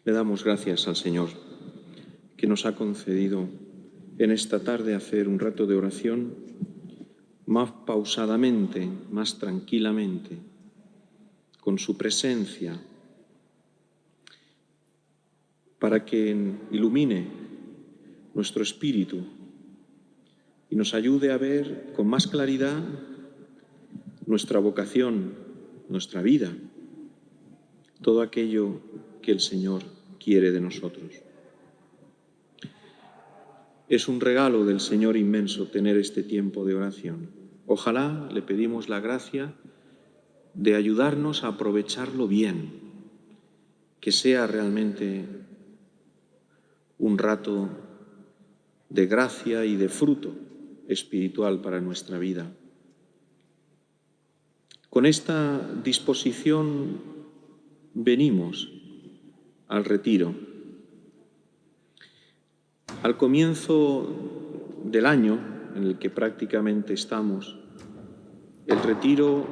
Le damos gracias al Señor que nos ha concedido en esta tarde hacer un rato de oración más pausadamente, más tranquilamente, con su presencia, para que ilumine nuestro espíritu y nos ayude a ver con más claridad nuestra vocación, nuestra vida, todo aquello que el Señor quiere de nosotros. Es un regalo del Señor inmenso tener este tiempo de oración. Ojalá le pedimos la gracia de ayudarnos a aprovecharlo bien, que sea realmente un rato de gracia y de fruto espiritual para nuestra vida. Con esta disposición venimos al retiro. Al comienzo del año en el que prácticamente estamos, el retiro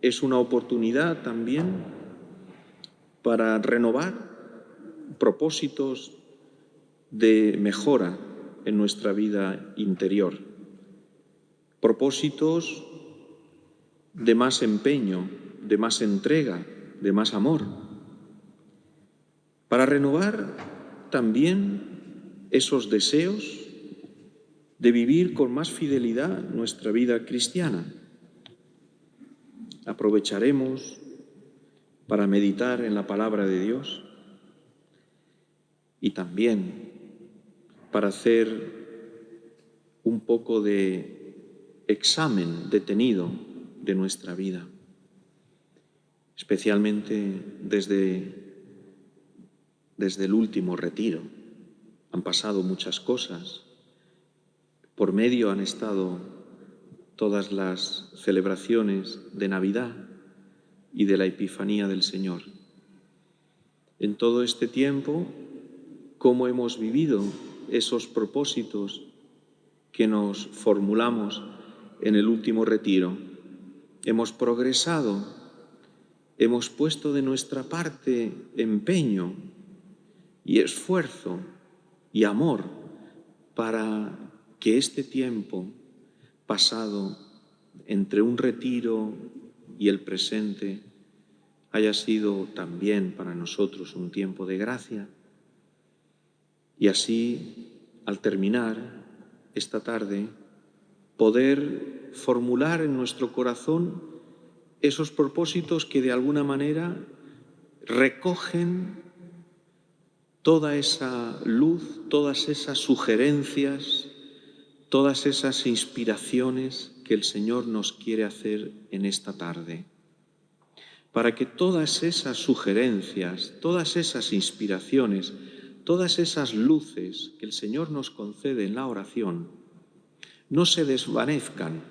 es una oportunidad también para renovar propósitos de mejora en nuestra vida interior, propósitos de más empeño, de más entrega, de más amor, para renovar también esos deseos de vivir con más fidelidad nuestra vida cristiana. Aprovecharemos para meditar en la palabra de Dios y también para hacer un poco de examen detenido de nuestra vida, especialmente desde el último retiro. Han pasado muchas cosas. Por medio han estado todas las celebraciones de Navidad y de la Epifanía del Señor. En todo este tiempo, ¿cómo hemos vivido esos propósitos que nos formulamos en el último retiro? Hemos progresado, hemos puesto de nuestra parte empeño y esfuerzo y amor para que este tiempo pasado entre un retiro y el presente haya sido también para nosotros un tiempo de gracia. Y así, al terminar esta tarde, poder formular en nuestro corazón esos propósitos que de alguna manera recogen toda esa luz, todas esas sugerencias, todas esas inspiraciones que el Señor nos quiere hacer en esta tarde. Para que todas esas sugerencias, todas esas inspiraciones, todas esas luces que el Señor nos concede en la oración no se desvanezcan,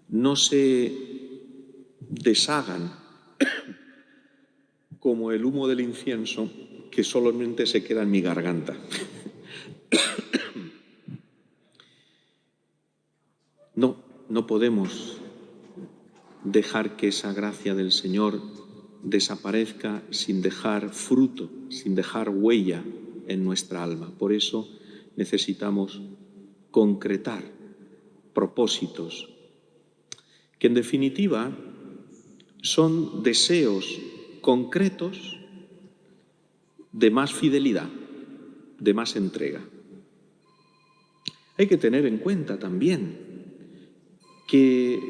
no se deshagan como el humo del incienso que solamente se queda en mi garganta. No podemos dejar que esa gracia del Señor desaparezca sin dejar fruto, sin dejar huella en nuestra alma. Por eso necesitamos concretar propósitos que en definitiva son deseos concretos de más fidelidad, de más entrega. Hay que tener en cuenta también que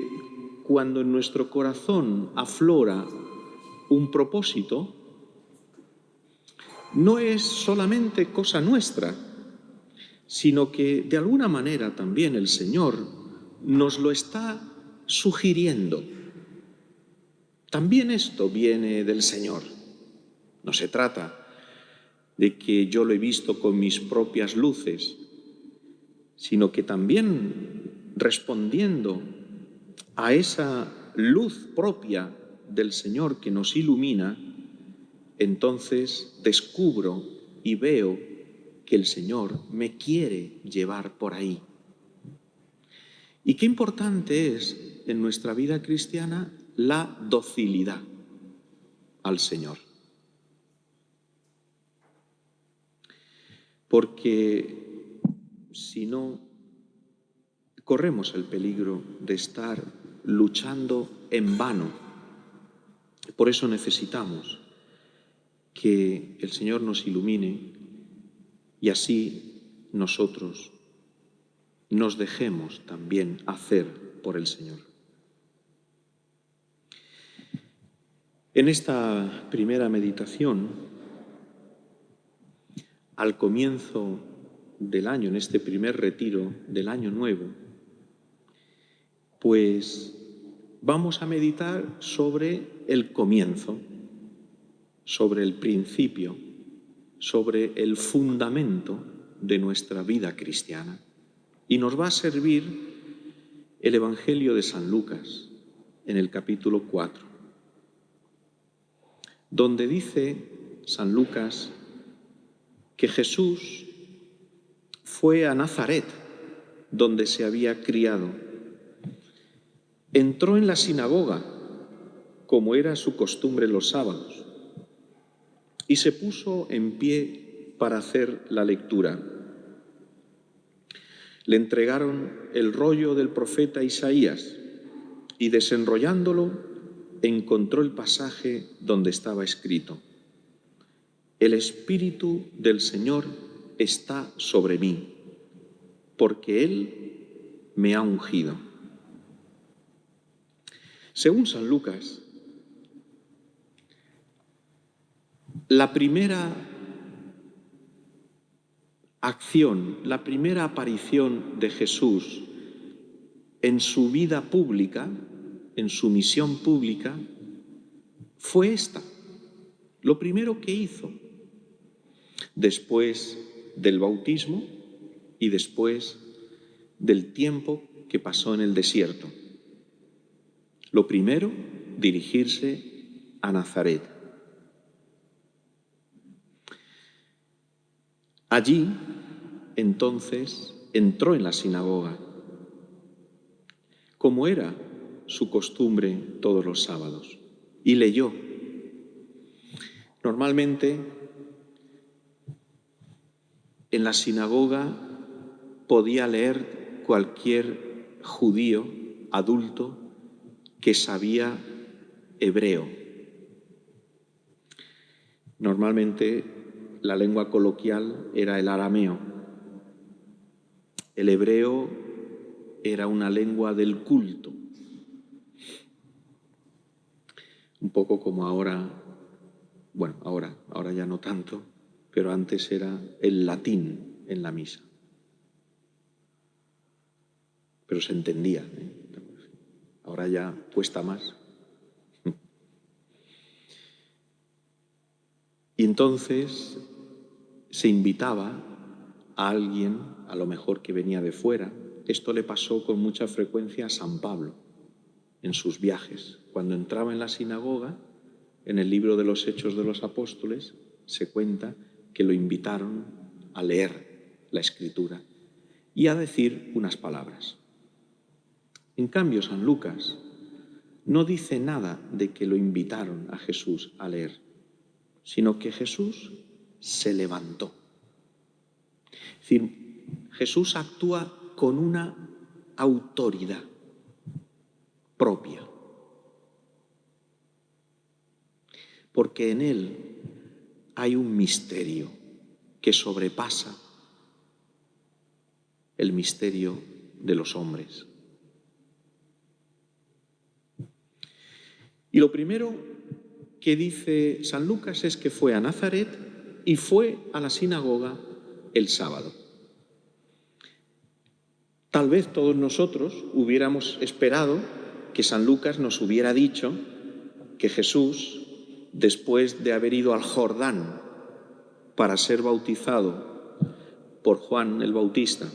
cuando en nuestro corazón aflora un propósito, no es solamente cosa nuestra, sino que de alguna manera también el Señor nos lo está sugiriendo. También esto viene del Señor. No se trata de que yo lo he visto con mis propias luces, sino que también respondiendo a esa luz propia del Señor que nos ilumina, entonces descubro y veo que el Señor me quiere llevar por ahí. Y qué importante es en nuestra vida cristiana la docilidad al Señor. porque si no, corremos el peligro de estar luchando en vano. Por eso necesitamos que el Señor nos ilumine y así nosotros nos dejemos también hacer por el Señor. En esta primera meditación, al comienzo del año, en este primer retiro del Año Nuevo, pues vamos a meditar sobre el comienzo, sobre el principio, sobre el fundamento de nuestra vida cristiana. Y nos va a servir el Evangelio de San Lucas, en el capítulo 4, donde dice San Lucas que Jesús fue a Nazaret, donde se había criado. Entró en la sinagoga, como era su costumbre los sábados, y se puso en pie para hacer la lectura. Le entregaron el rollo del profeta Isaías y desenrollándolo encontró el pasaje donde estaba escrito: El Espíritu del Señor está sobre mí, porque Él me ha ungido. Según San Lucas, la primera acción, la primera aparición de Jesús en su vida pública, en su misión pública, fue esta. Lo primero que hizo, después del bautismo y después del tiempo que pasó en el desierto. Lo primero, dirigirse a Nazaret. Allí, entonces, entró en la sinagoga, como era su costumbre todos los sábados, y leyó. Normalmente, en la sinagoga podía leer cualquier judío adulto que sabía hebreo. Normalmente la lengua coloquial era el arameo. El hebreo era una lengua del culto. Un poco como ahora, bueno, ahora ya no tanto, pero antes era el latín en la misa. Pero se entendía, ¿eh? Ahora ya cuesta más. Y entonces se invitaba a alguien, a lo mejor que venía de fuera. Esto le pasó con mucha frecuencia a San Pablo en sus viajes. Cuando entraba en la sinagoga, en el libro de los Hechos de los Apóstoles, se cuenta que lo invitaron a leer la Escritura y a decir unas palabras. En cambio, San Lucas no dice nada de que lo invitaron a Jesús a leer, sino que Jesús se levantó. Es decir, Jesús actúa con una autoridad propia, porque en Él hay un misterio que sobrepasa el misterio de los hombres. Y lo primero que dice San Lucas es que fue a Nazaret y fue a la sinagoga el sábado. Tal vez todos nosotros hubiéramos esperado que San Lucas nos hubiera dicho que Jesús, después de haber ido al Jordán para ser bautizado por Juan el Bautista,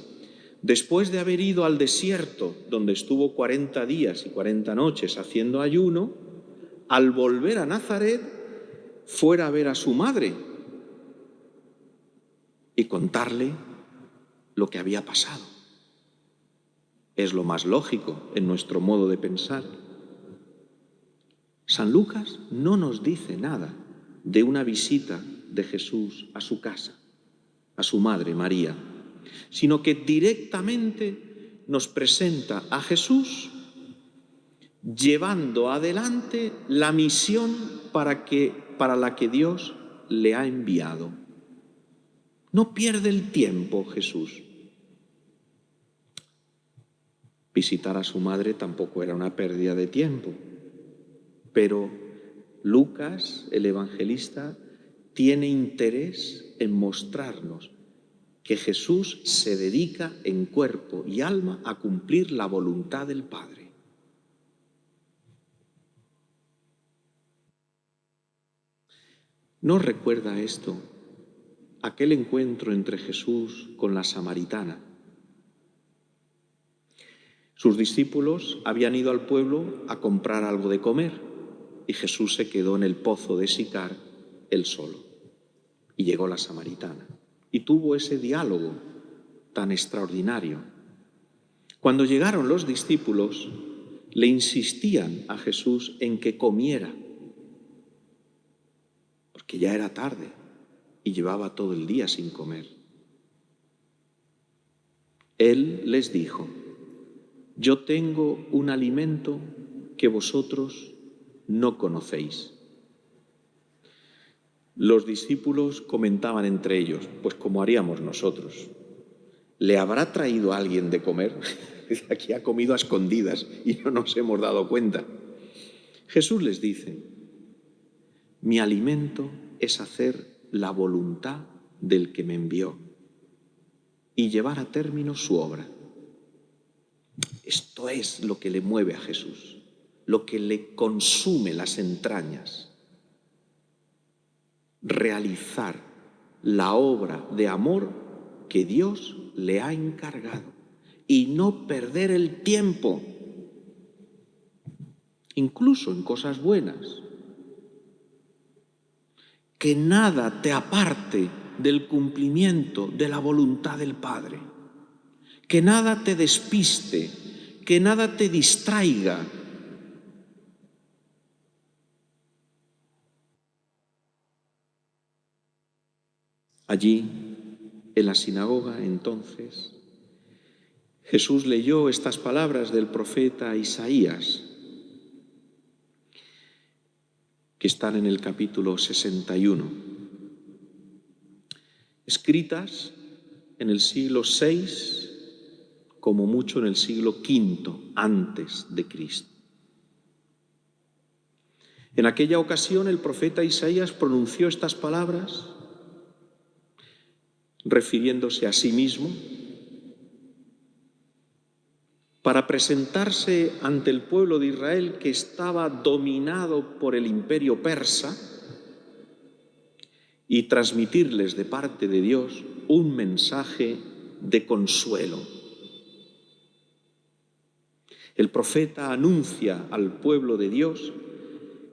después de haber ido al desierto, donde estuvo 40 días y 40 noches haciendo ayuno, al volver a Nazaret, fuera a ver a su madre y contarle lo que había pasado. Es lo más lógico en nuestro modo de pensar. San Lucas no nos dice nada de una visita de Jesús a su casa. a su madre María, sino que directamente nos presenta a Jesús llevando adelante la misión para la que Dios le ha enviado. No pierde el tiempo Jesús. Visitar a su madre tampoco era una pérdida de tiempo, pero Lucas, el evangelista, tiene interés en mostrarnos que Jesús se dedica en cuerpo y alma a cumplir la voluntad del Padre. ¿No recuerda esto aquel encuentro entre Jesús con la samaritana? Sus discípulos habían ido al pueblo a comprar algo de comer y Jesús se quedó en el pozo de Sicar él solo. Y llegó la samaritana y tuvo ese diálogo tan extraordinario. Cuando llegaron los discípulos, le insistían a Jesús en que comiera, porque ya era tarde y llevaba todo el día sin comer. Él les dijo: yo tengo un alimento que vosotros no conocéis. Los discípulos comentaban entre ellos: pues como haríamos nosotros. ¿Le habrá traído a alguien de comer? Aquí ha comido a escondidas y no nos hemos dado cuenta. Jesús les dice: mi alimento es hacer la voluntad del que me envió y llevar a término su obra. Esto es lo que le mueve a Jesús, lo que le consume las entrañas. Realizar la obra de amor que Dios le ha encargado y no perder el tiempo, incluso en cosas buenas. Que nada te aparte del cumplimiento de la voluntad del Padre. Que nada te despiste, que nada te distraiga. Allí, en la sinagoga, entonces, Jesús leyó estas palabras del profeta Isaías, que están en el capítulo 61, escritas en el siglo VI, como mucho en el siglo V antes de Cristo. En aquella ocasión el profeta Isaías pronunció estas palabras refiriéndose a sí mismo para presentarse ante el pueblo de Israel que estaba dominado por el imperio persa y transmitirles de parte de Dios un mensaje de consuelo. El profeta anuncia al pueblo de Dios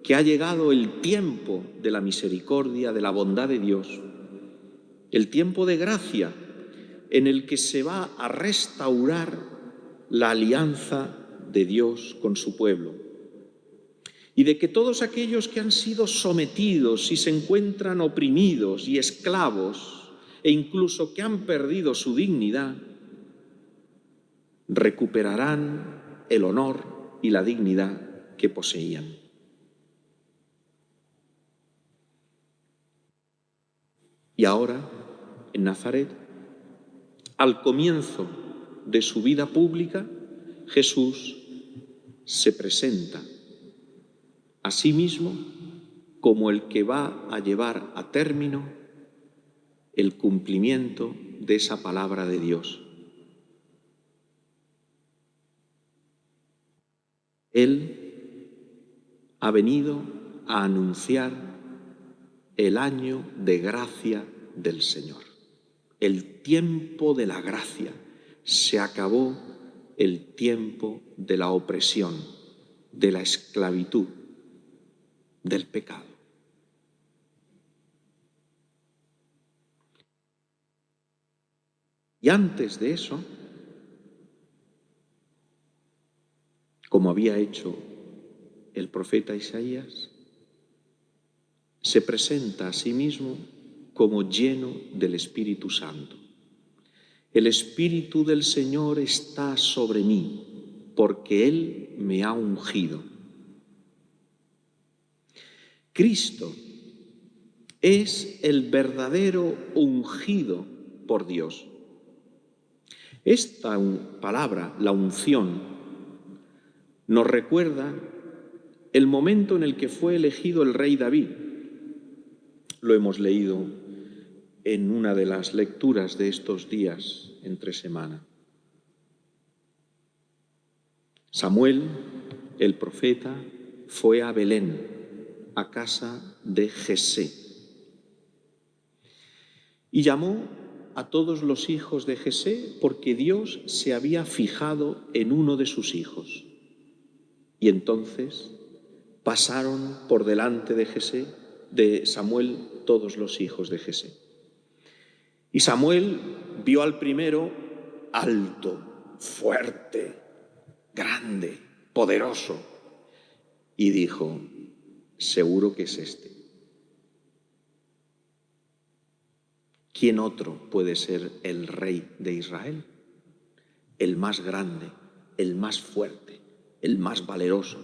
que ha llegado el tiempo de la misericordia, de la bondad de Dios, el tiempo de gracia en el que se va a restaurar la alianza de Dios con su pueblo, y de que todos aquellos que han sido sometidos y se encuentran oprimidos y esclavos, e incluso que han perdido su dignidad, recuperarán el honor y la dignidad que poseían. Y ahora, en Nazaret, al comienzo de su vida pública, Jesús se presenta a sí mismo como el que va a llevar a término el cumplimiento de esa palabra de Dios. Él ha venido a anunciar el año de gracia del Señor, el tiempo de la gracia. Se acabó el tiempo de la opresión, de la esclavitud, del pecado. Y antes de eso, como había hecho el profeta Isaías, se presenta a sí mismo como lleno del Espíritu Santo. El Espíritu del Señor está sobre mí, porque Él me ha ungido. Cristo es el verdadero ungido por Dios. Esta palabra, la unción, nos recuerda el momento en el que fue elegido el rey David. Lo hemos leído en una de las lecturas de estos días entre semana. Samuel, el profeta, fue a Belén, a casa de Jesé, y llamó a todos los hijos de Jesé porque Dios se había fijado en uno de sus hijos. Y entonces pasaron por delante de Samuel todos los hijos de Jesé. Y Samuel vio al primero alto, fuerte, grande, poderoso, y dijo: seguro que es este. ¿Quién otro puede ser el rey de Israel? El más grande, el más fuerte, el más valeroso.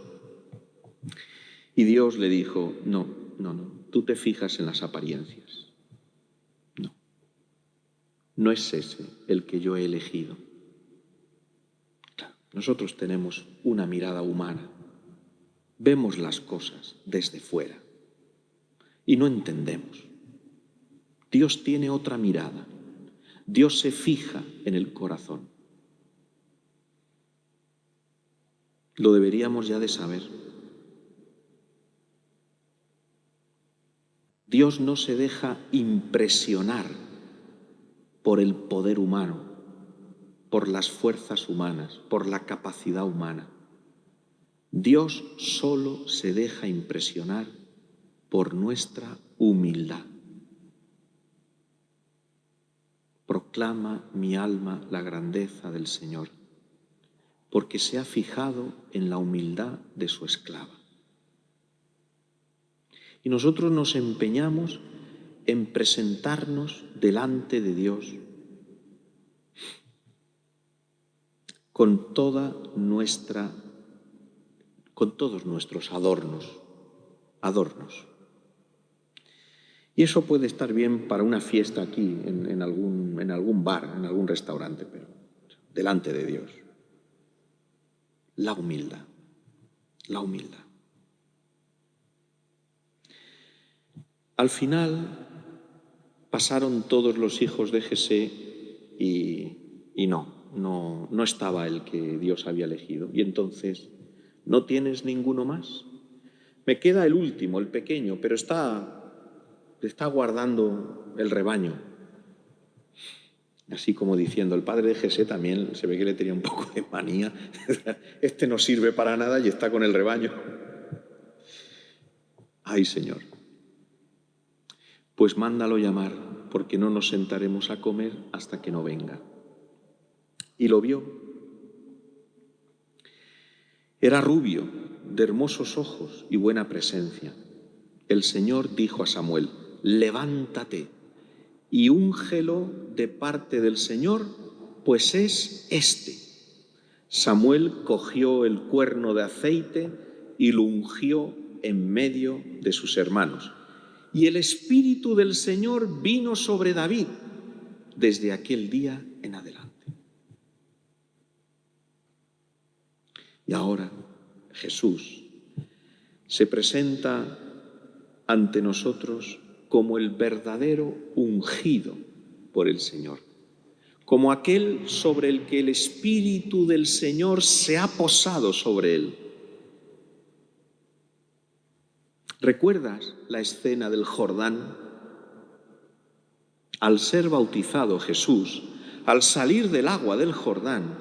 Y Dios le dijo: no, tú te fijas en las apariencias. No es ese el que yo he elegido. Claro, nosotros tenemos una mirada humana, vemos las cosas desde fuera y no entendemos. Dios tiene otra mirada, Dios se fija en el corazón. Lo deberíamos ya de saber. Dios no se deja impresionar por el poder humano, por las fuerzas humanas, por la capacidad humana. Dios solo se deja impresionar por nuestra humildad. Proclama mi alma la grandeza del Señor, porque se ha fijado en la humildad de su esclava. Y nosotros nos empeñamos en presentarnos delante de Dios con todos nuestros adornos. Y eso puede estar bien para una fiesta aquí, en algún bar, en algún restaurante, pero delante de Dios. La humildad. Al final pasaron todos los hijos de Jesé y no estaba el que Dios había elegido. Y entonces, ¿no tienes ninguno más? Me queda el último, el pequeño, pero está guardando el rebaño. Así como diciendo, el padre de Jesé también se ve que le tenía un poco de manía. Este no sirve para nada y está con el rebaño. Ay, Señor. Pues mándalo llamar, porque no nos sentaremos a comer hasta que no venga. Y lo vio. Era rubio, de hermosos ojos y buena presencia. El Señor dijo a Samuel: levántate y úngelo de parte del Señor, pues es este. Samuel cogió el cuerno de aceite y lo ungió en medio de sus hermanos. Y el Espíritu del Señor vino sobre David desde aquel día en adelante. Y ahora Jesús se presenta ante nosotros como el verdadero ungido por el Señor, como aquel sobre el que el Espíritu del Señor se ha posado sobre él. ¿Recuerdas la escena del Jordán? Al ser bautizado Jesús, al salir del agua del Jordán,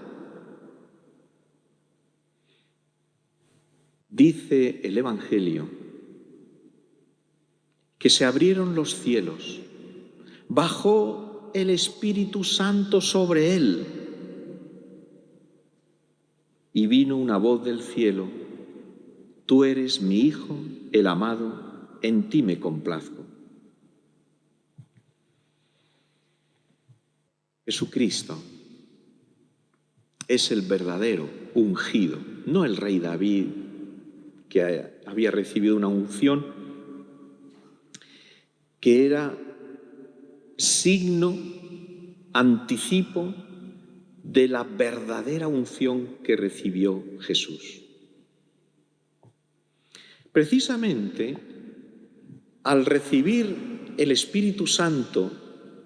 dice el Evangelio que se abrieron los cielos, bajó el Espíritu Santo sobre él y vino una voz del cielo: tú eres mi Hijo, el amado, en ti me complazco. Jesucristo es el verdadero ungido, no el rey David, que había recibido una unción que era signo, anticipo de la verdadera unción que recibió Jesús. Precisamente, al recibir el Espíritu Santo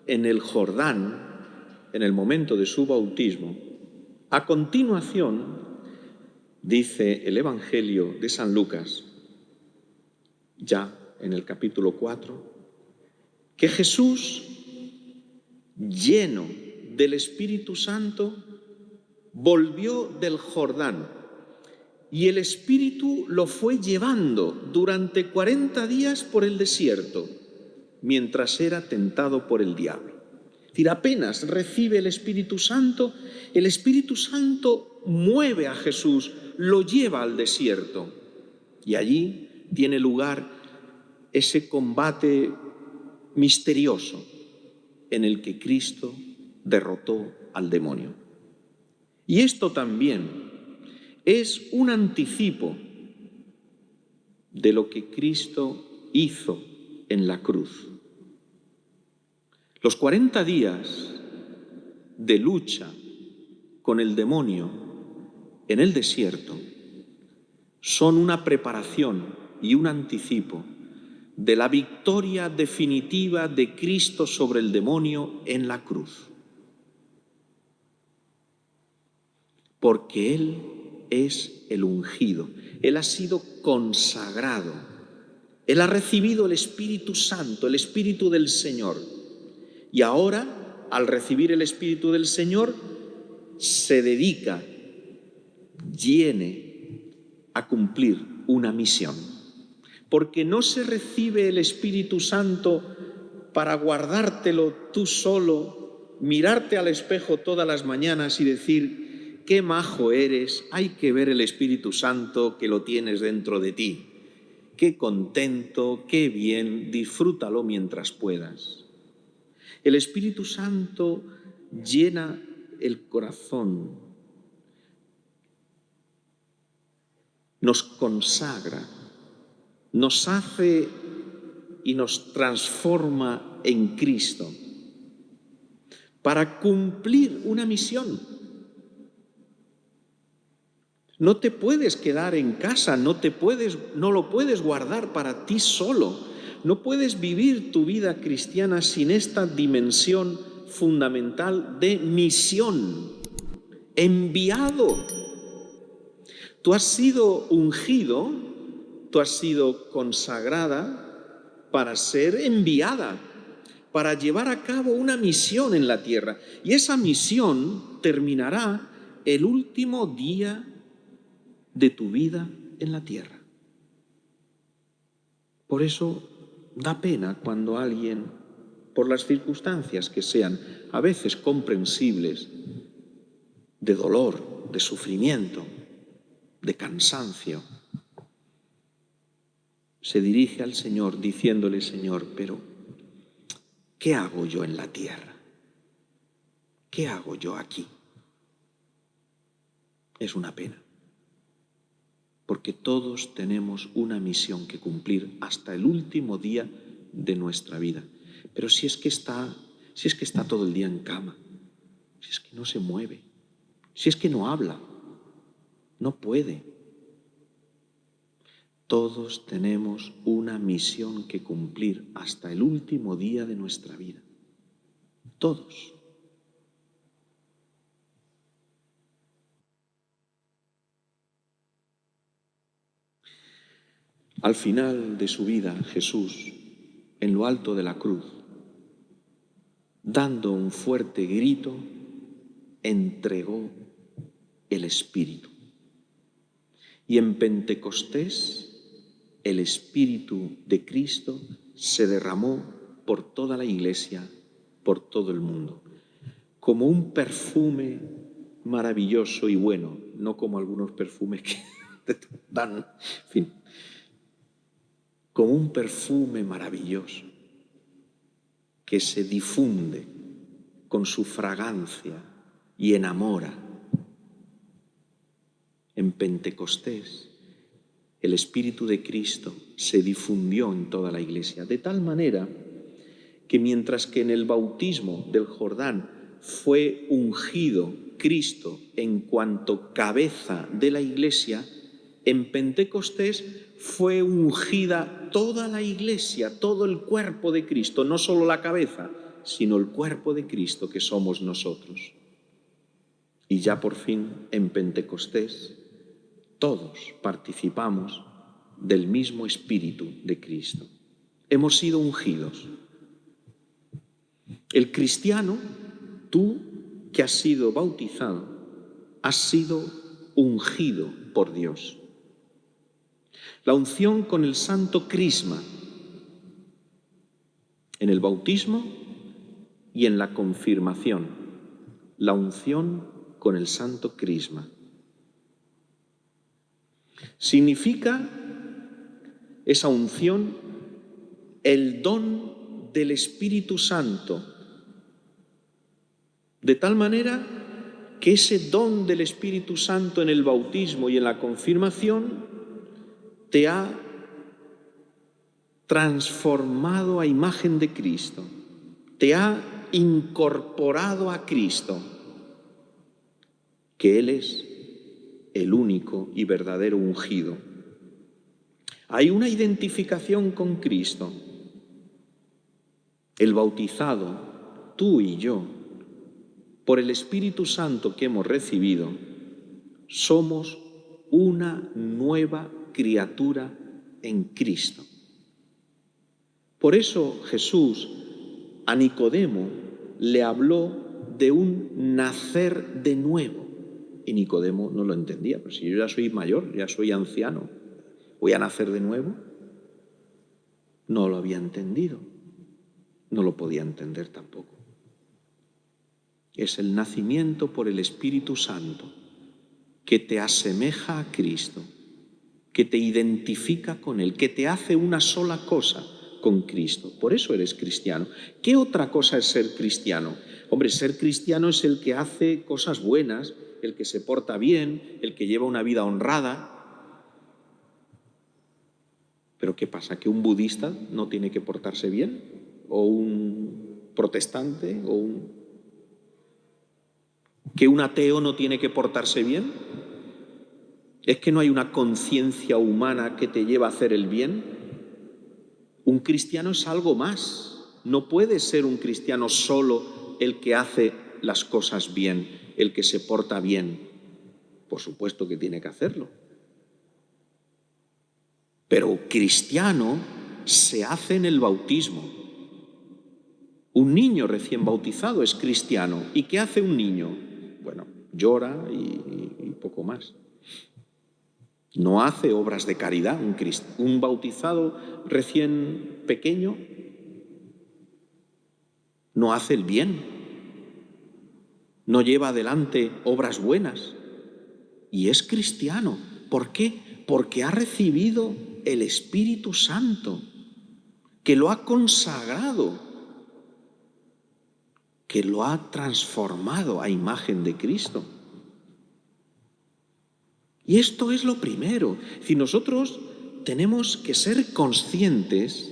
en el Jordán, en el momento de su bautismo, a continuación, dice el Evangelio de San Lucas, ya en el capítulo 4, que Jesús, lleno del Espíritu Santo, volvió del Jordán y el Espíritu lo fue llevando durante 40 días por el desierto, mientras era tentado por el diablo. Es decir, apenas recibe el Espíritu Santo mueve a Jesús, lo lleva al desierto y allí tiene lugar ese combate misterioso en el que Cristo derrotó al demonio. Y esto también es un anticipo de lo que Cristo hizo en la cruz. Los 40 días de lucha con el demonio en el desierto son una preparación y un anticipo de la victoria definitiva de Cristo sobre el demonio en la cruz. Porque Él es el ungido, Él ha sido consagrado, Él ha recibido el Espíritu Santo, el Espíritu del Señor. Y ahora, al recibir el Espíritu del Señor, se dedica, a cumplir una misión. Porque no se recibe el Espíritu Santo para guardártelo tú solo, mirarte al espejo todas las mañanas y decir, qué majo eres, hay que ver el Espíritu Santo que lo tienes dentro de ti. Qué contento, qué bien, disfrútalo mientras puedas. El Espíritu Santo llena el corazón, nos consagra, nos hace y nos transforma en Cristo para cumplir una misión. No te puedes quedar en casa, no lo puedes guardar para ti solo. No puedes vivir tu vida cristiana sin esta dimensión fundamental de misión. Enviado. Tú has sido ungido, tú has sido consagrada para ser enviada, para llevar a cabo una misión en la tierra. Y esa misión terminará el último día de tu vida en la tierra. Por eso da pena cuando alguien, por las circunstancias que sean a veces comprensibles, de dolor, de sufrimiento, de cansancio, se dirige al Señor diciéndole, Señor, pero ¿qué hago yo en la tierra? ¿Qué hago yo aquí? Es una pena, porque todos tenemos una misión que cumplir hasta el último día de nuestra vida. Pero si es que está todo el día en cama, si es que no se mueve, si es que no habla, no puede. Todos tenemos una misión que cumplir hasta el último día de nuestra vida. Todos. Al final de su vida, Jesús, en lo alto de la cruz, dando un fuerte grito, entregó el Espíritu. Y en Pentecostés, el Espíritu de Cristo se derramó por toda la Iglesia, por todo el mundo, como un perfume maravilloso y bueno, no como algunos perfumes que dan, en fin, como un perfume maravilloso que se difunde con su fragancia y enamora. En Pentecostés, el Espíritu de Cristo se difundió en toda la Iglesia, de tal manera que mientras que en el bautismo del Jordán fue ungido Cristo en cuanto cabeza de la Iglesia, en Pentecostés fue ungida toda la Iglesia, todo el cuerpo de Cristo, no solo la cabeza, sino el cuerpo de Cristo que somos nosotros. Y ya por fin en Pentecostés todos participamos del mismo Espíritu de Cristo. Hemos sido ungidos. El cristiano, tú que has sido bautizado, has sido ungido por Dios. La unción con el santo crisma en el bautismo y en la confirmación. La unción con el santo crisma. Significa esa unción el don del Espíritu Santo, de tal manera que ese don del Espíritu Santo en el bautismo y en la confirmación te ha transformado a imagen de Cristo, te ha incorporado a Cristo, que Él es el único y verdadero ungido. Hay una identificación con Cristo. El bautizado, tú y yo, por el Espíritu Santo que hemos recibido, somos una nueva criatura en Cristo. Por eso Jesús a Nicodemo le habló de un nacer de nuevo. Y Nicodemo no lo entendía. Pero si yo ya soy mayor, ya soy anciano, ¿voy a nacer de nuevo? No lo había entendido. No lo podía entender tampoco. Es el nacimiento por el Espíritu Santo que te asemeja a Cristo, que te identifica con Él, que te hace una sola cosa con Cristo. Por eso eres cristiano. ¿Qué otra cosa es ser cristiano? Hombre, ser cristiano es el que hace cosas buenas, el que se porta bien, el que lleva una vida honrada. ¿Pero qué pasa? ¿Que un budista no tiene que portarse bien? ¿O un protestante? ¿Que un ateo no tiene que portarse bien? ¿Es que no hay una conciencia humana que te lleva a hacer el bien? Un cristiano es algo más. No puede ser un cristiano solo el que hace las cosas bien, el que se porta bien. Por supuesto que tiene que hacerlo. Pero cristiano se hace en el bautismo. Un niño recién bautizado es cristiano. ¿Y qué hace un niño? Bueno, llora y poco más. No hace obras de caridad. Un bautizado recién pequeño no hace el bien, no lleva adelante obras buenas y es cristiano. ¿Por qué? Porque ha recibido el Espíritu Santo, que lo ha consagrado, que lo ha transformado a imagen de Cristo. Y esto es lo primero. Si nosotros tenemos que ser conscientes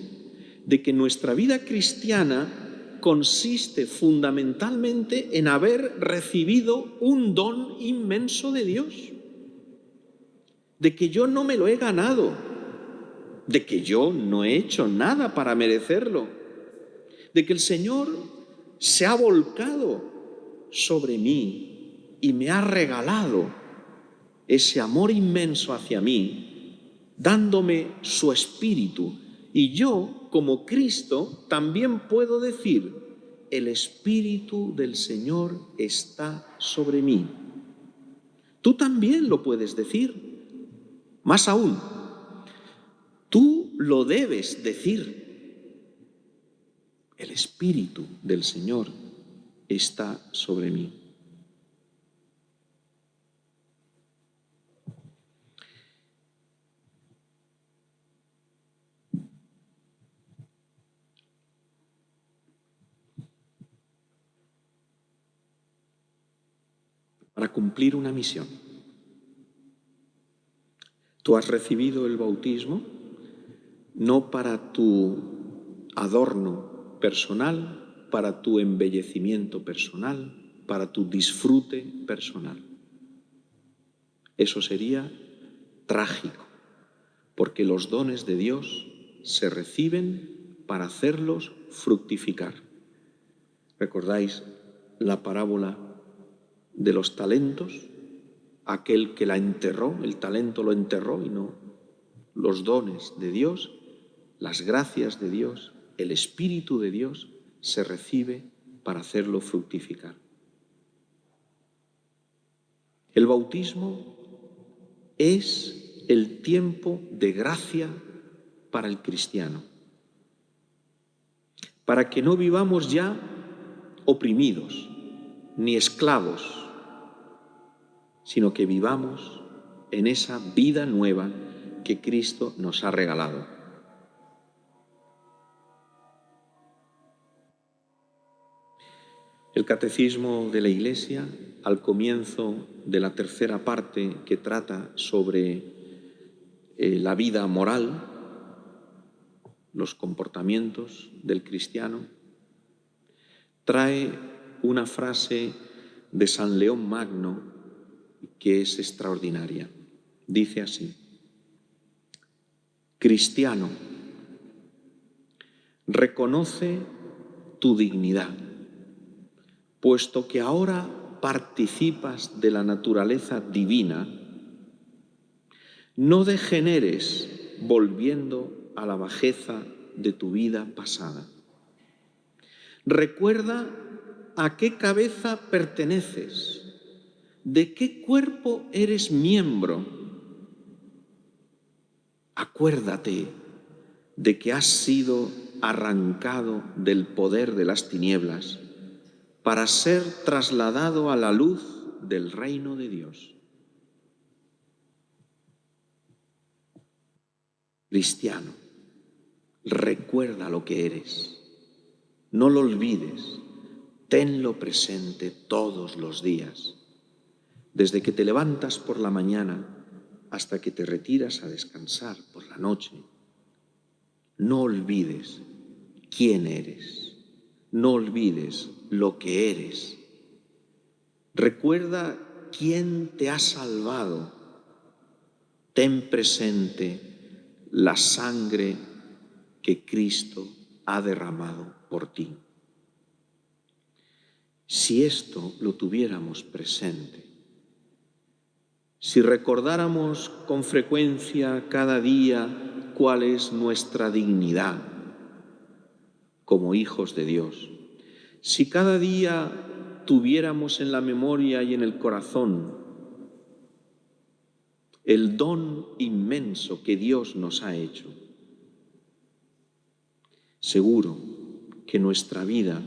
de que nuestra vida cristiana consiste fundamentalmente en haber recibido un don inmenso de Dios, de que yo no me lo he ganado, de que yo no he hecho nada para merecerlo, de que el Señor se ha volcado sobre mí y me ha regalado ese amor inmenso hacia mí, dándome su Espíritu. Y yo, como Cristo, también puedo decir: el Espíritu del Señor está sobre mí. Tú también lo puedes decir. Más aún, tú lo debes decir. El Espíritu del Señor está sobre mí. para cumplir una misión. Tú has recibido el bautismo no para tu adorno personal, para tu embellecimiento personal, para tu disfrute personal. Eso sería trágico, porque los dones de Dios se reciben para hacerlos fructificar. ¿Recordáis la parábola de los talentos? Aquel que la enterró, el talento lo enterró y no. Los dones de Dios, las gracias de Dios, el Espíritu de Dios se recibe para hacerlo fructificar. El bautismo es el tiempo de gracia para el cristiano, para que no vivamos ya oprimidos ni esclavos, sino que vivamos en esa vida nueva que Cristo nos ha regalado. El Catecismo de la Iglesia, al comienzo de la tercera parte que trata sobre la vida moral, los comportamientos del cristiano, trae una frase de San León Magno que es extraordinaria. Dice así: cristiano, reconoce tu dignidad, puesto que ahora participas de la naturaleza divina, no degeneres volviendo a la bajeza de tu vida pasada. Recuerda a qué cabeza perteneces, de qué cuerpo eres miembro. Acuérdate de que has sido arrancado del poder de las tinieblas para ser trasladado a la luz del reino de Dios. Cristiano, recuerda lo que eres, no lo olvides, tenlo presente todos los días, desde que te levantas por la mañana hasta que te retiras a descansar por la noche. No olvides quién eres, no olvides lo que eres. Recuerda quién te ha salvado. Ten presente la sangre que Cristo ha derramado por ti. Si esto lo tuviéramos presente, si recordáramos con frecuencia cada día cuál es nuestra dignidad como hijos de Dios, si cada día tuviéramos en la memoria y en el corazón el don inmenso que Dios nos ha hecho, seguro que nuestra vida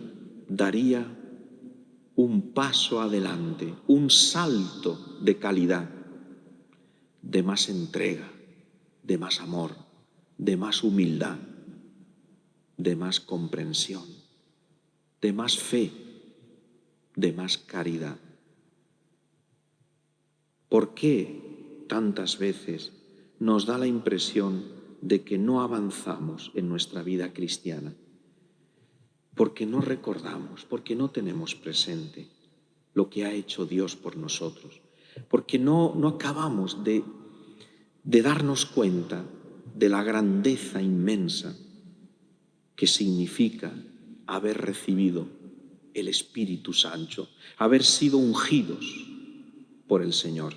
daría un paso adelante, un salto de calidad, de más entrega, de más amor, de más humildad, de más comprensión, de más fe, de más caridad. ¿Por qué tantas veces nos da la impresión de que no avanzamos en nuestra vida cristiana? Porque no recordamos, porque no tenemos presente lo que ha hecho Dios por nosotros, porque no acabamos de darnos cuenta de la grandeza inmensa que significa haber recibido el Espíritu Santo, haber sido ungidos por el Señor.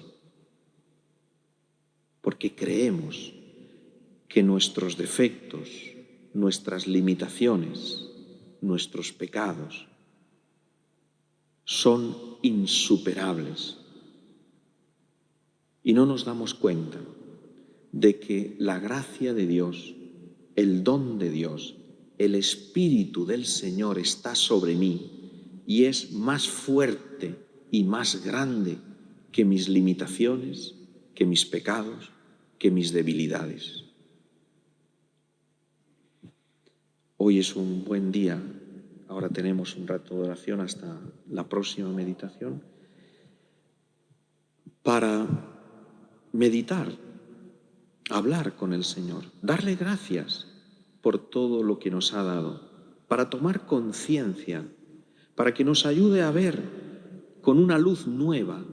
Porque creemos que nuestros defectos, nuestras limitaciones, nuestros pecados son insuperables y no nos damos cuenta de que la gracia de Dios, el don de Dios, el Espíritu del Señor está sobre mí y es más fuerte y más grande que mis limitaciones, que mis pecados, que mis debilidades. Hoy es un buen día, ahora tenemos un rato de oración hasta la próxima meditación, para meditar, hablar con el Señor, darle gracias por todo lo que nos ha dado, para tomar conciencia, para que nos ayude a ver con una luz nueva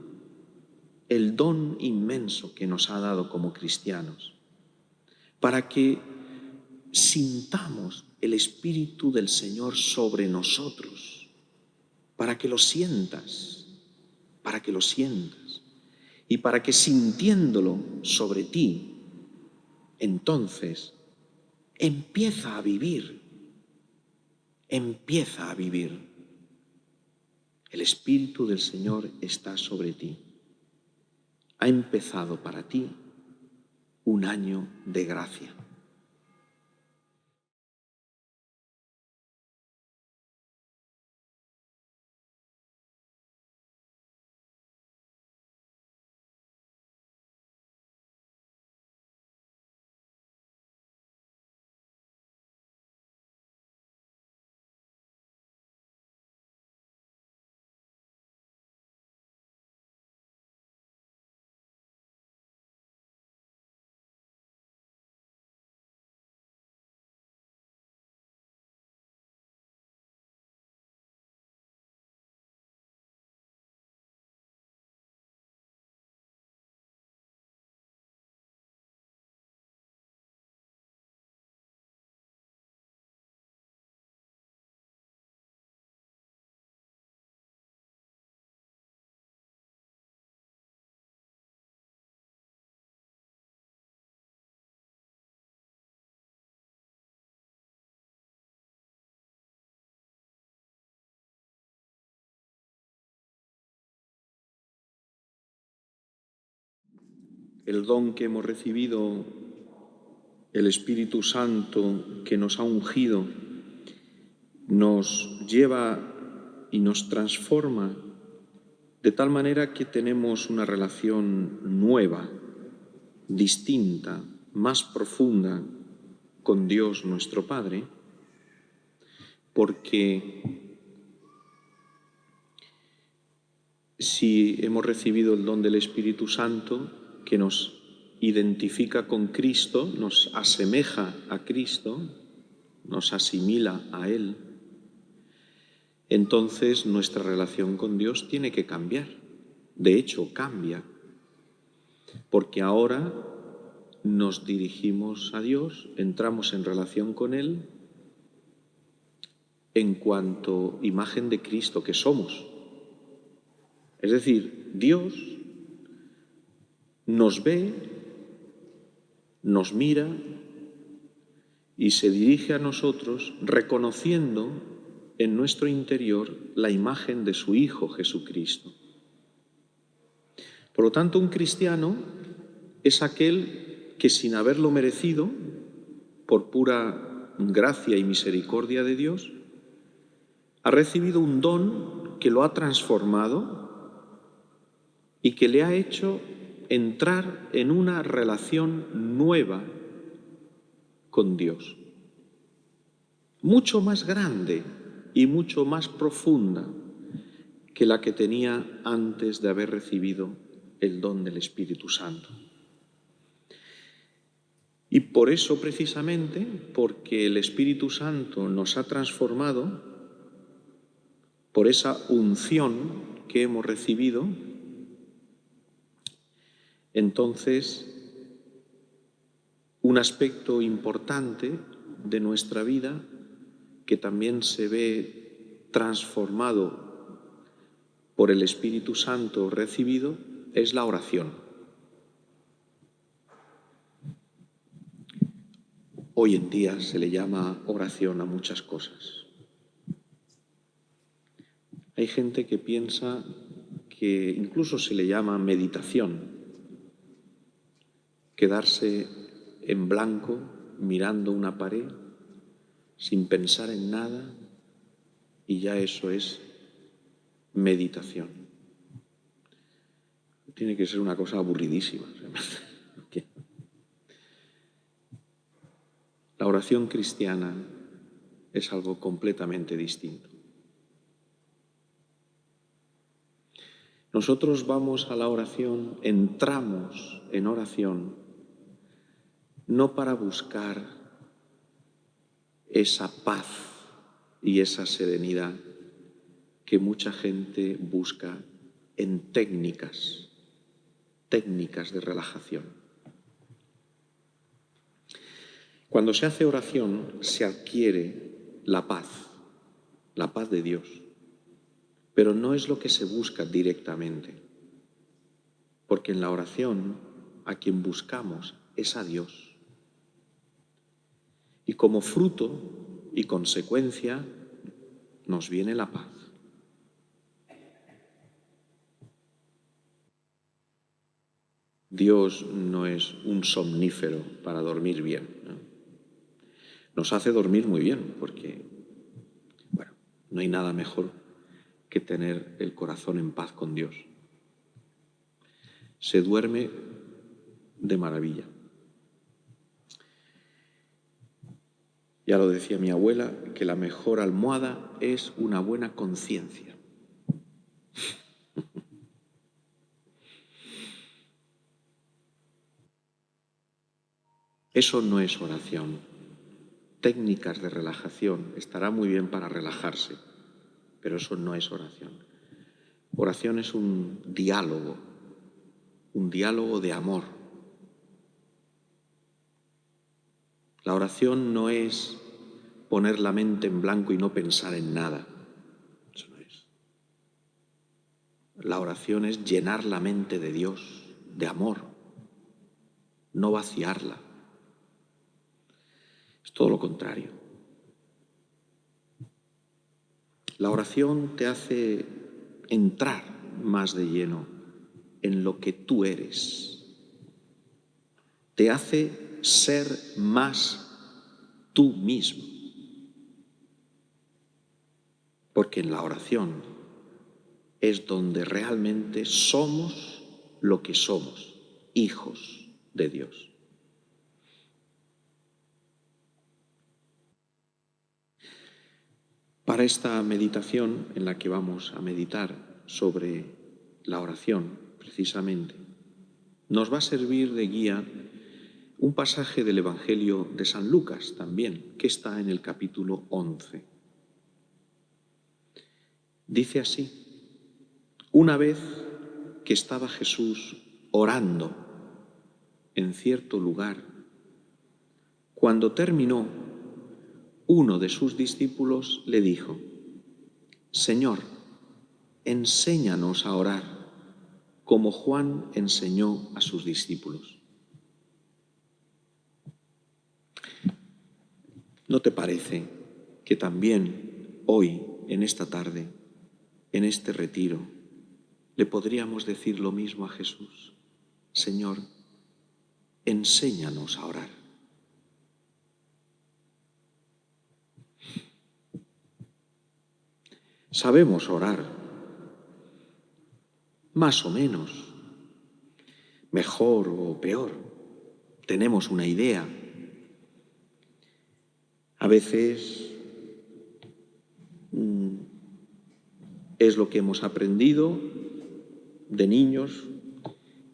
el don inmenso que nos ha dado como cristianos, para que sintamos el Espíritu del Señor sobre nosotros, para que lo sientas, y para que sintiéndolo sobre ti, entonces empieza a vivir. El Espíritu del Señor está sobre ti. Ha empezado para ti un año de gracia. El don que hemos recibido, el Espíritu Santo que nos ha ungido, nos lleva y nos transforma de tal manera que tenemos una relación nueva, distinta, más profunda con Dios nuestro Padre, porque si hemos recibido el don del Espíritu Santo, que nos identifica con Cristo, nos asemeja a Cristo, nos asimila a Él, entonces nuestra relación con Dios tiene que cambiar. De hecho, cambia, porque ahora nos dirigimos a Dios, entramos en relación con Él en cuanto imagen de Cristo que somos. Es decir, Dios nos ve, nos mira y se dirige a nosotros reconociendo en nuestro interior la imagen de su Hijo Jesucristo. Por lo tanto, un cristiano es aquel que, sin haberlo merecido, por pura gracia y misericordia de Dios, ha recibido un don que lo ha transformado y que le ha hecho entrar en una relación nueva con Dios, mucho más grande y mucho más profunda que la que tenía antes de haber recibido el don del Espíritu Santo. Y por eso, precisamente, porque el Espíritu Santo nos ha transformado, por esa unción que hemos recibido, entonces un aspecto importante de nuestra vida que también se ve transformado por el Espíritu Santo recibido es la oración. Hoy en día se le llama oración a muchas cosas. Hay gente que piensa que incluso se le llama meditación, quedarse en blanco mirando una pared sin pensar en nada, y ya eso es meditación. Tiene que ser una cosa aburridísima. La oración cristiana es algo completamente distinto. Nosotros vamos a la oración, entramos en oración, no para buscar esa paz y esa serenidad que mucha gente busca en técnicas de relajación. Cuando se hace oración se adquiere la paz de Dios, pero no es lo que se busca directamente, porque en la oración a quien buscamos es a Dios. Y como fruto y consecuencia nos viene la paz. Dios no es un somnífero para dormir bien, ¿no? Nos hace dormir muy bien porque, bueno, no hay nada mejor que tener el corazón en paz con Dios. Se duerme de maravilla. Ya lo decía mi abuela, que la mejor almohada es una buena conciencia. Eso no es oración. Técnicas de relajación estará muy bien para relajarse, pero eso no es oración. Oración es un diálogo de amor. La oración no es poner la mente en blanco y no pensar en nada. Eso no es. La oración es llenar la mente de Dios, de amor, no vaciarla. Es todo lo contrario. La oración te hace entrar más de lleno en lo que tú eres. Te hace ser más tú mismo. Porque en la oración es donde realmente somos lo que somos, hijos de Dios. Para esta meditación en la que vamos a meditar sobre la oración, precisamente, nos va a servir de guía un pasaje del Evangelio de San Lucas también, que está en el capítulo 11. Dice así: una vez que estaba Jesús orando en cierto lugar, cuando terminó, uno de sus discípulos le dijo: Señor, enséñanos a orar, como Juan enseñó a sus discípulos. ¿No te parece que también hoy, en esta tarde, en este retiro, le podríamos decir lo mismo a Jesús? Señor, enséñanos a orar. Sabemos orar, más o menos, mejor o peor. Tenemos una idea. A veces es lo que hemos aprendido de niños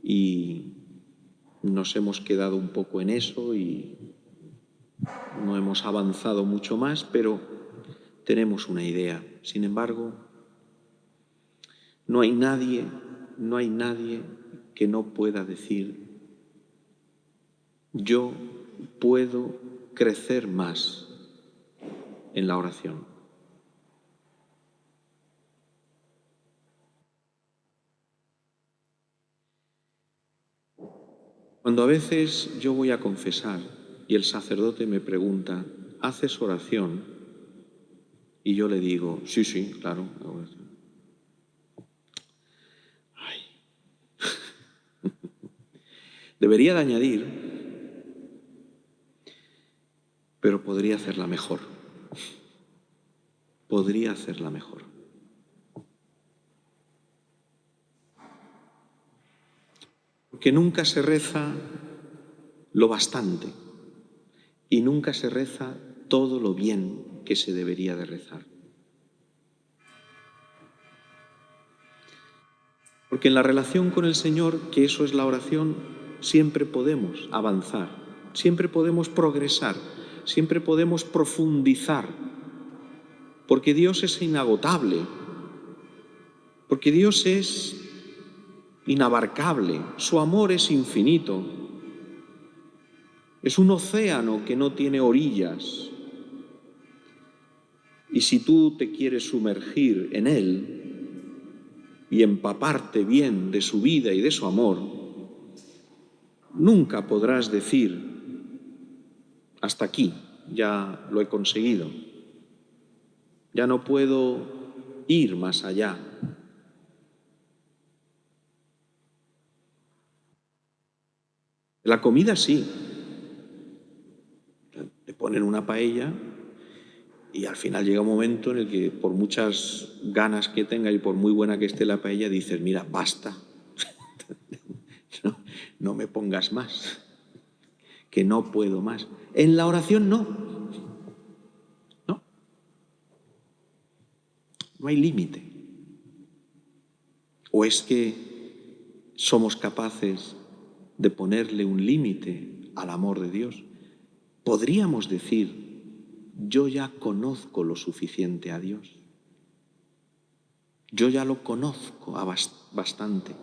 y nos hemos quedado un poco en eso y no hemos avanzado mucho más, pero tenemos una idea. Sin embargo, no hay nadie que no pueda decir: yo puedo crecer más en la oración. Cuando a veces yo voy a confesar y el sacerdote me pregunta: ¿haces oración? Y yo le digo: sí, sí, claro, hago oración. Ay. Debería de añadir, pero podría hacerla mejor. Podría hacerla mejor. Porque nunca se reza lo bastante y nunca se reza todo lo bien que se debería de rezar. Porque en la relación con el Señor, que eso es la oración, siempre podemos avanzar, siempre podemos progresar, siempre podemos profundizar, porque Dios es inagotable, porque Dios es inabarcable, su amor es infinito, es un océano que no tiene orillas. Y si tú te quieres sumergir en él y empaparte bien de su vida y de su amor, nunca podrás decir, hasta aquí, ya lo he conseguido, ya no puedo ir más allá. La comida sí, te ponen una paella y al final llega un momento en el que por muchas ganas que tenga y por muy buena que esté la paella, dices, mira, basta, no me pongas más, que no puedo más. En la oración no, no hay límite. ¿O es que somos capaces de ponerle un límite al amor de Dios? Podríamos decir, yo ya conozco lo suficiente a Dios. Yo ya lo conozco bastante.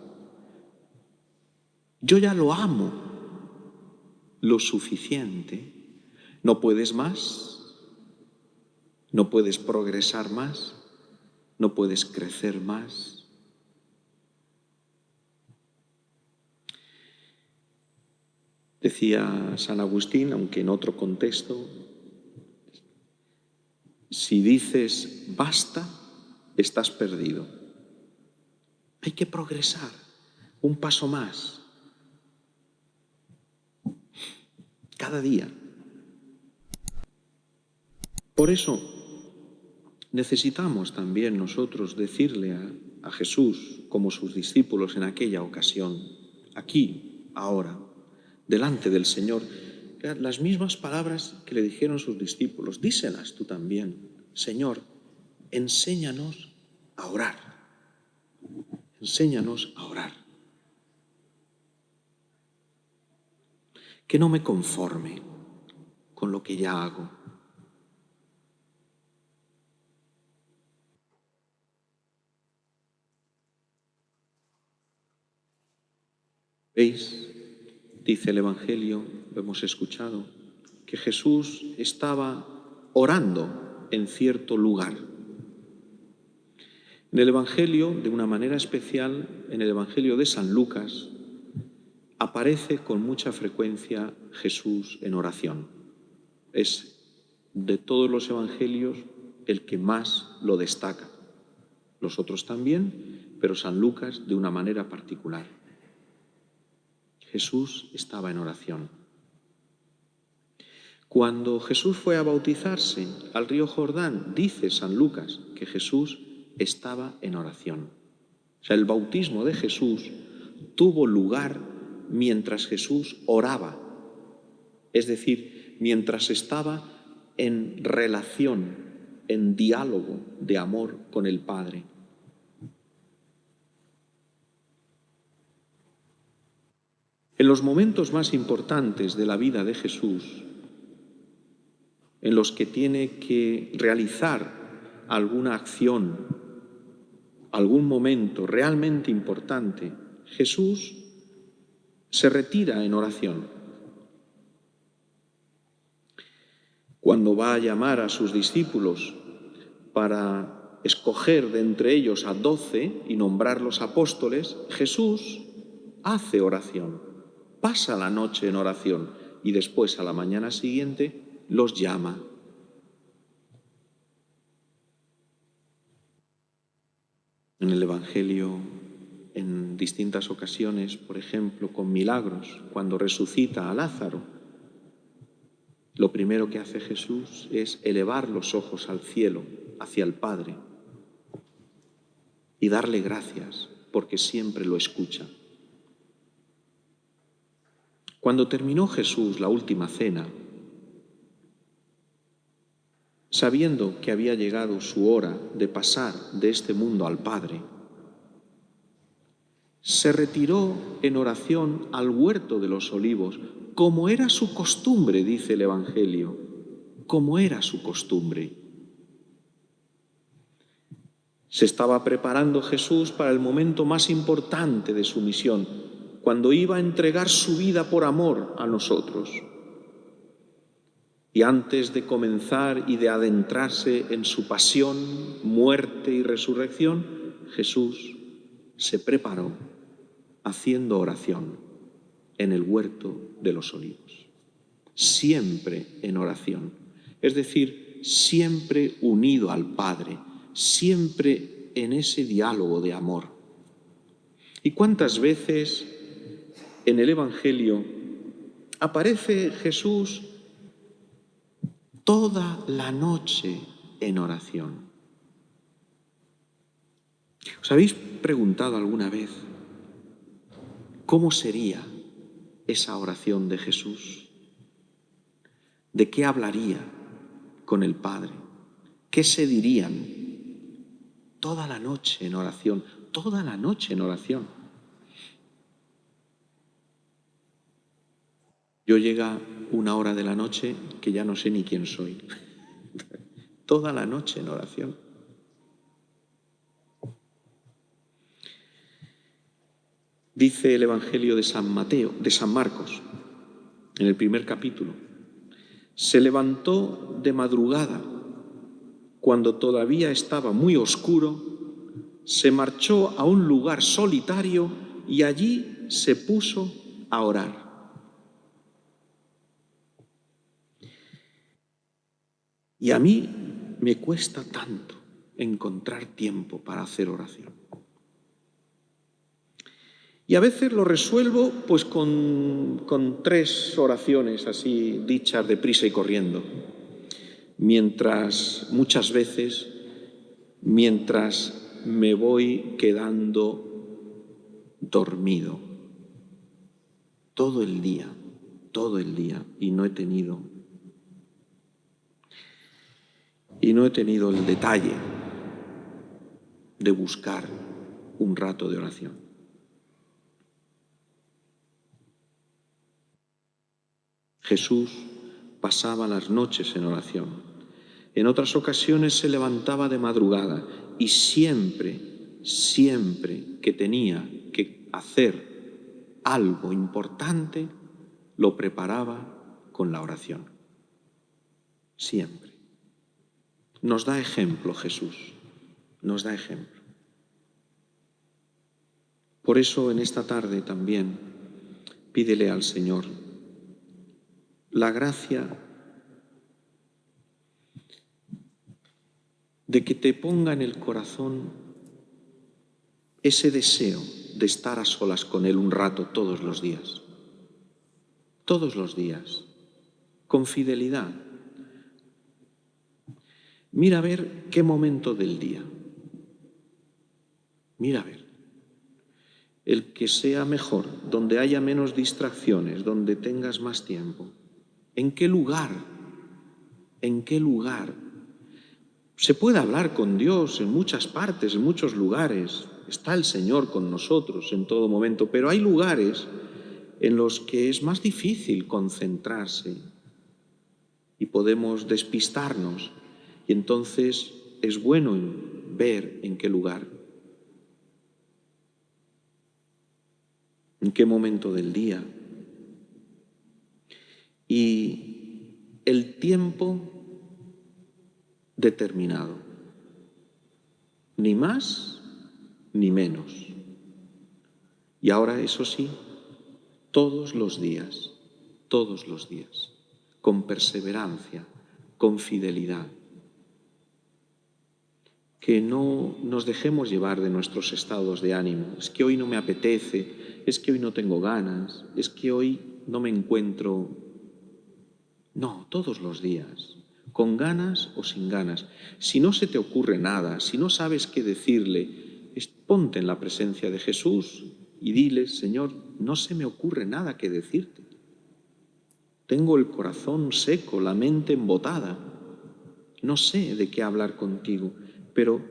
Yo ya lo amo lo suficiente. ¿No puedes más? ¿No puedes progresar más? ¿No puedes crecer más? Decía San Agustín, aunque en otro contexto, si dices basta, estás perdido. Hay que progresar, un paso más, cada día. Por eso necesitamos también nosotros decirle a Jesús, como sus discípulos en aquella ocasión, aquí, ahora, delante del Señor, las mismas palabras que le dijeron sus discípulos, díselas tú también. Señor, enséñanos a orar. Enséñanos a orar. Que no me conforme con lo que ya hago. ¿Veis? Dice el Evangelio, lo hemos escuchado, que Jesús estaba orando en cierto lugar. En el Evangelio, de una manera especial, en el Evangelio de San Lucas, aparece con mucha frecuencia Jesús en oración. Es de todos los evangelios el que más lo destaca. Los otros también, pero San Lucas de una manera particular. Jesús estaba en oración. Cuando Jesús fue a bautizarse al río Jordán, dice San Lucas que Jesús estaba en oración. O sea, el bautismo de Jesús tuvo lugar mientras Jesús oraba, es decir, mientras estaba en relación, en diálogo de amor con el Padre. En los momentos más importantes de la vida de Jesús, en los que tiene que realizar alguna acción, algún momento realmente importante, Jesús se retira en oración. Cuando va a llamar a sus discípulos para escoger de entre ellos a 12 y nombrarlos apóstoles, Jesús hace oración, pasa la noche en oración y después a la mañana siguiente los llama. En el Evangelio, en distintas ocasiones, por ejemplo, con milagros, cuando resucita a Lázaro, lo primero que hace Jesús es elevar los ojos al cielo, hacia el Padre, y darle gracias, porque siempre lo escucha. Cuando terminó Jesús la última cena, sabiendo que había llegado su hora de pasar de este mundo al Padre, se retiró en oración al huerto de los olivos, como era su costumbre, dice el Evangelio, como era su costumbre. Se estaba preparando Jesús para el momento más importante de su misión, cuando iba a entregar su vida por amor a nosotros. Y antes de comenzar y de adentrarse en su pasión, muerte y resurrección, Jesús se preparó haciendo oración en el huerto de los olivos. Siempre en oración, es decir, siempre unido al Padre, siempre en ese diálogo de amor. ¿Y cuántas veces en el Evangelio aparece Jesús toda la noche en oración? ¿Os habéis preguntado alguna vez cómo sería esa oración de Jesús? ¿De qué hablaría con el Padre? ¿Qué se dirían? Toda la noche en oración, toda la noche en oración. Yo llega una hora de la noche que ya no sé ni quién soy. Toda la noche en oración. Dice el Evangelio de San Mateo, de San Marcos, en el primer capítulo: se levantó de madrugada, cuando todavía estaba muy oscuro, se marchó a un lugar solitario y allí se puso a orar. Y a mí me cuesta tanto encontrar tiempo para hacer oración. Y a veces lo resuelvo pues con 3 oraciones así dichas deprisa y corriendo. Muchas veces, mientras me voy quedando dormido todo el día, y no he tenido el detalle de buscar un rato de oración. Jesús pasaba las noches en oración. En otras ocasiones se levantaba de madrugada y siempre que tenía que hacer algo importante, lo preparaba con la oración. Siempre. Nos da ejemplo Jesús, nos da ejemplo. Por eso en esta tarde también pídele al Señor la gracia de que te ponga en el corazón ese deseo de estar a solas con Él un rato todos los días, con fidelidad. Mira a ver qué momento del día, mira a ver, el que sea mejor, donde haya menos distracciones, donde tengas más tiempo. ¿En qué lugar? Se puede hablar con Dios en muchas partes, en muchos lugares. Está el Señor con nosotros en todo momento, pero hay lugares en los que es más difícil concentrarse y podemos despistarnos. Y entonces es bueno ver en qué lugar, en qué momento del día. Y el tiempo determinado, ni más ni menos. Y ahora, eso sí, todos los días, con perseverancia, con fidelidad. Que no nos dejemos llevar de nuestros estados de ánimo. Es que hoy no me apetece, es que hoy no tengo ganas, es que hoy no me encuentro. No, todos los días, con ganas o sin ganas. Si no se te ocurre nada, si no sabes qué decirle, ponte en la presencia de Jesús y dile: Señor, no se me ocurre nada que decirte. Tengo el corazón seco, la mente embotada. No sé de qué hablar contigo, pero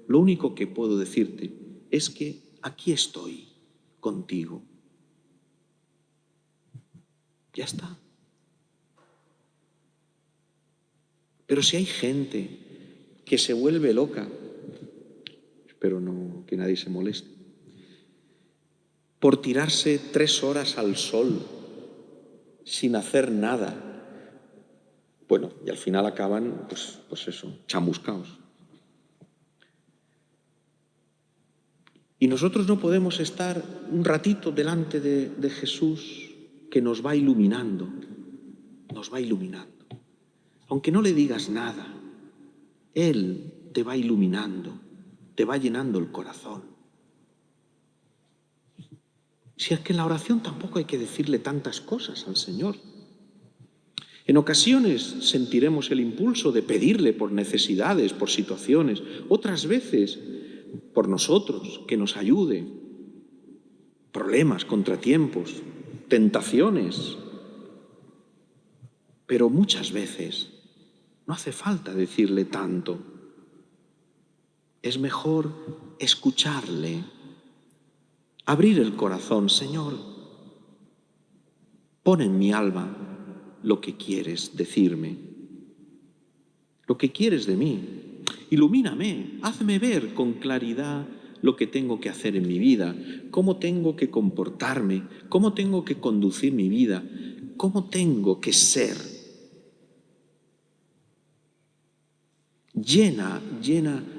lo único que puedo decirte es que aquí estoy. contigo. Ya está. Pero si hay gente que se vuelve loca, espero no que nadie se moleste, por tirarse 3 horas al sol sin hacer nada, bueno, y al final acaban, pues eso, chamuscaos. Y nosotros no podemos estar un ratito delante de Jesús que nos va iluminando, Aunque no le digas nada, Él te va iluminando, te va llenando el corazón. Si es que en la oración tampoco hay que decirle tantas cosas al Señor. En ocasiones sentiremos el impulso de pedirle por necesidades, por situaciones, otras veces por nosotros, que nos ayude. Problemas, contratiempos, tentaciones. Pero muchas veces no hace falta decirle tanto. Es mejor escucharle, abrir el corazón. Señor, pon en mi alma lo que quieres decirme, lo que quieres de mí. Ilumíname, hazme ver con claridad lo que tengo que hacer en mi vida, cómo tengo que comportarme, cómo tengo que conducir mi vida, cómo tengo que ser. Llena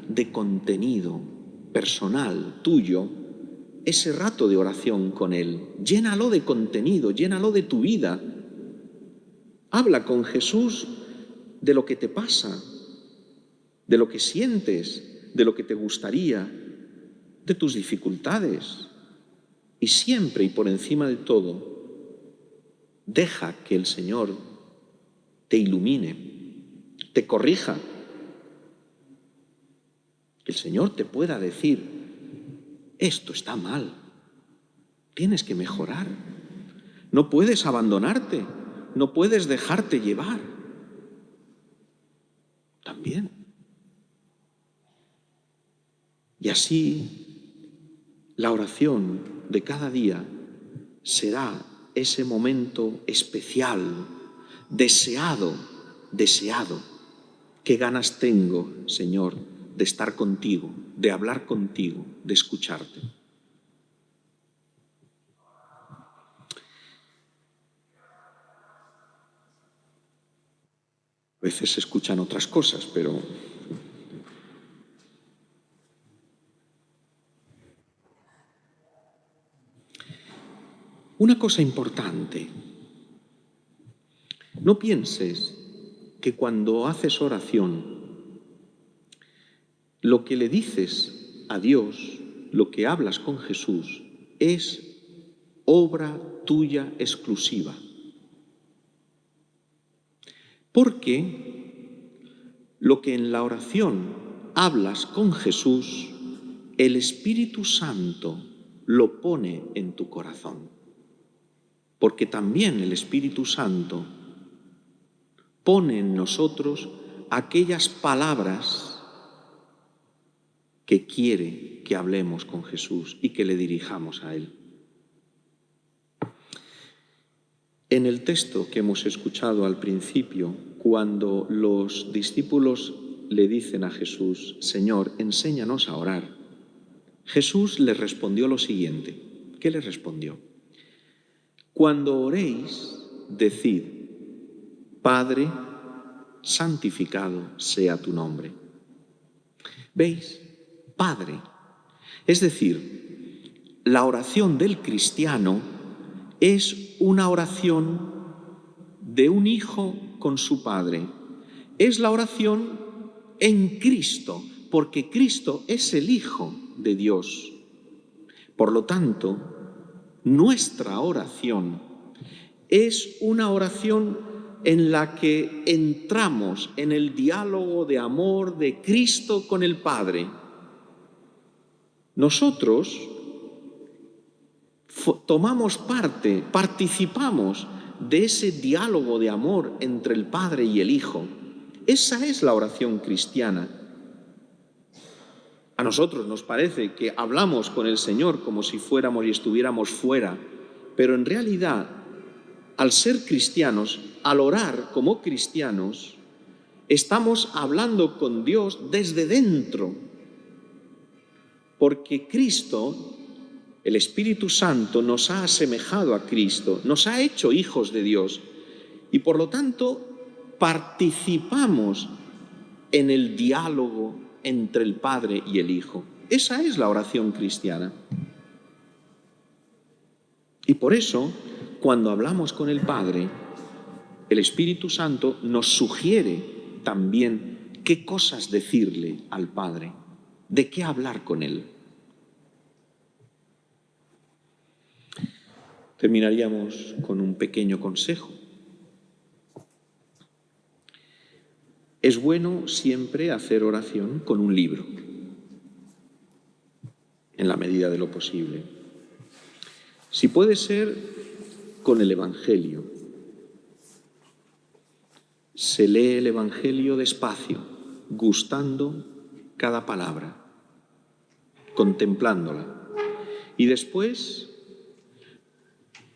de contenido personal tuyo ese rato de oración con Él. Llénalo de contenido, llénalo de tu vida. Habla con Jesús de lo que te pasa, de lo que sientes, de lo que te gustaría, de tus dificultades. Y siempre y por encima de todo, deja que el Señor te ilumine, te corrija. Que el Señor te pueda decir, esto está mal, tienes que mejorar, no puedes abandonarte, no puedes dejarte llevar. También. Y así, la oración de cada día será ese momento especial, deseado. ¿Qué ganas tengo, Señor, de estar contigo, de hablar contigo, de escucharte? A veces se escuchan otras cosas, pero una cosa importante, no pienses que cuando haces oración, lo que le dices a Dios, lo que hablas con Jesús, es obra tuya exclusiva. Porque lo que en la oración hablas con Jesús, el Espíritu Santo lo pone en tu corazón. Porque también el Espíritu Santo pone en nosotros aquellas palabras que quiere que hablemos con Jesús y que le dirijamos a Él. En el texto que hemos escuchado al principio, cuando los discípulos le dicen a Jesús, Señor, enséñanos a orar, Jesús les respondió lo siguiente. ¿Qué les respondió? Cuando oréis, decid, Padre, santificado sea tu nombre. ¿Veis? Padre. Es decir, la oración del cristiano es una oración de un hijo con su padre. Es la oración en Cristo, porque Cristo es el Hijo de Dios. Por lo tanto, nuestra oración es una oración en la que entramos en el diálogo de amor de Cristo con el Padre. Nosotros tomamos parte, participamos de ese diálogo de amor entre el Padre y el Hijo. Esa es la oración cristiana. A nosotros nos parece que hablamos con el Señor como si fuéramos y estuviéramos fuera, pero en realidad, al ser cristianos, al orar como cristianos, estamos hablando con Dios desde dentro, porque Cristo, el Espíritu Santo, nos ha asemejado a Cristo, nos ha hecho hijos de Dios y por lo tanto participamos en el diálogo entre el Padre y el Hijo. Esa es la oración cristiana. Y por eso, cuando hablamos con el Padre, el Espíritu Santo nos sugiere también qué cosas decirle al Padre, de qué hablar con Él. Terminaríamos con un pequeño consejo. Es bueno siempre hacer oración con un libro, en la medida de lo posible. Si puede ser, con el Evangelio. Se lee el Evangelio despacio, gustando cada palabra, contemplándola. Y después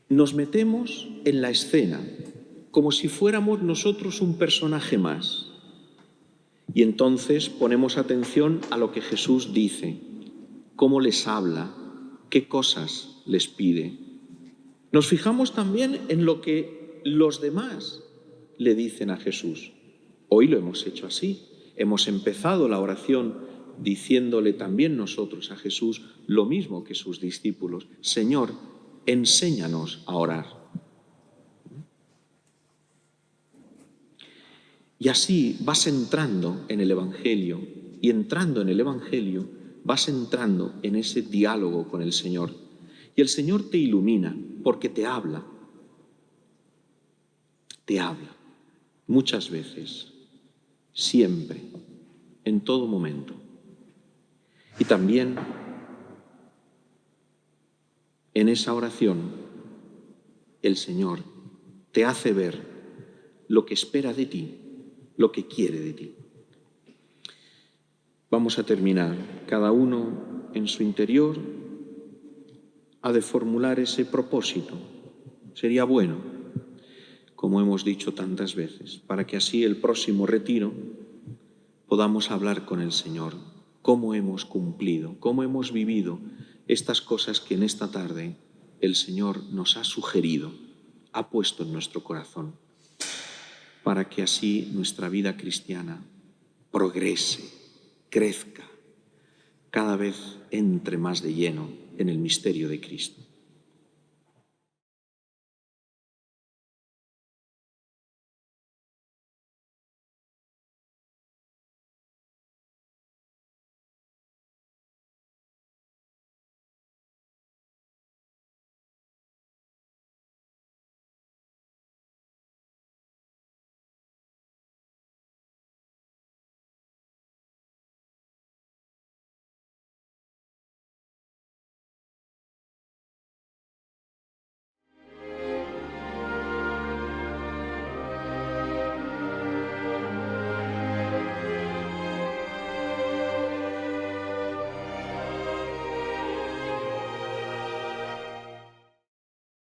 nos metemos en la escena, como si fuéramos nosotros un personaje más. Y entonces ponemos atención a lo que Jesús dice, cómo les habla, qué cosas les pide. Nos fijamos también en lo que los demás le dicen a Jesús. Hoy lo hemos hecho así. Hemos empezado la oración diciéndole también nosotros a Jesús lo mismo que sus discípulos. Señor, enséñanos a orar. Y así vas entrando en el Evangelio, y entrando en el Evangelio vas entrando en ese diálogo con el Señor. Y el Señor te ilumina porque te habla. Te habla. Muchas veces, siempre, en todo momento. Y también en esa oración el Señor te hace ver lo que espera de ti, lo que quiere de ti. Vamos a terminar. Cada uno en su interior ha de formular ese propósito. Sería bueno, como hemos dicho tantas veces, para que así el próximo retiro podamos hablar con el Señor. Cómo hemos cumplido, cómo hemos vivido estas cosas que en esta tarde el Señor nos ha sugerido, ha puesto en nuestro corazón, para que así nuestra vida cristiana progrese, crezca, cada vez entre más de lleno en el misterio de Cristo.